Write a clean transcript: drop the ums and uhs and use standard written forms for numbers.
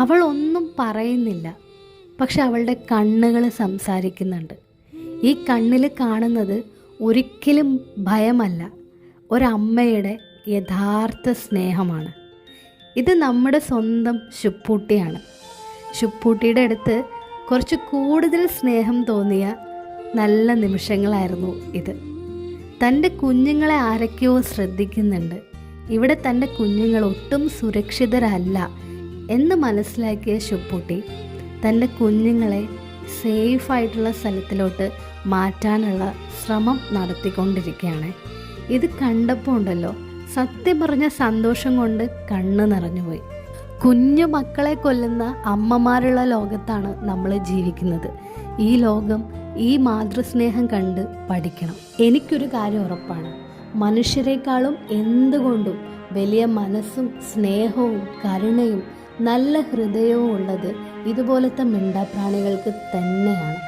അവൾ ഒന്നും പറയുന്നില്ല, പക്ഷെ അവളുടെ കണ്ണുകൾ സംസാരിക്കുന്നുണ്ട്. ഈ കണ്ണിൽ കാണുന്നത് ഒരിക്കലും ഭയമല്ല, ഒരമ്മയുടെ യഥാർത്ഥ സ്നേഹമാണ്. ഇത് നമ്മുടെ സ്വന്തം ശുപ്പൂട്ടിയാണ്. ശുപ്പൂട്ടിയുടെ അടുത്ത് കുറച്ച് കൂടുതൽ സ്നേഹം തോന്നിയ നല്ല നിമിഷങ്ങളായിരുന്നു ഇത്. തൻ്റെ കുഞ്ഞുങ്ങളെ ആരൊക്കെയോ ശ്രദ്ധിക്കുന്നുണ്ട്. ഇവിടെ തൻ്റെ കുഞ്ഞുങ്ങൾ ഒട്ടും സുരക്ഷിതരല്ല എന്ന് മനസ്സിലാക്കിയ ശുപ്പൂട്ടി തൻ്റെ കുഞ്ഞുങ്ങളെ സേഫായിട്ടുള്ള സ്ഥലത്തിലോട്ട് മാറ്റാനുള്ള ശ്രമം നടത്തിക്കൊണ്ടിരിക്കുകയാണ്. ഇത് കണ്ടപ്പോൾ ഉണ്ടല്ലോ, സത്യം പറഞ്ഞ സന്തോഷം കൊണ്ട് കണ്ണ് നിറഞ്ഞുപോയി. കുഞ്ഞു മക്കളെ കൊല്ലുന്ന അമ്മമാരുള്ള ലോകത്താണ് നമ്മൾ ജീവിക്കുന്നത്. ഈ ലോകം ഈ മാതൃസ്നേഹം കണ്ട് പഠിക്കണം. എനിക്കൊരു കാര്യം ഉറപ്പാണ്, മനുഷ്യരെക്കാളും എന്തുകൊണ്ടും വലിയ മനസ്സും സ്നേഹവും കരുണയും നല്ല ഹൃദയവും ഉള്ളത് ഇതുപോലത്തെ മിണ്ടാപ്രാണികൾക്ക് തന്നെയാണ്.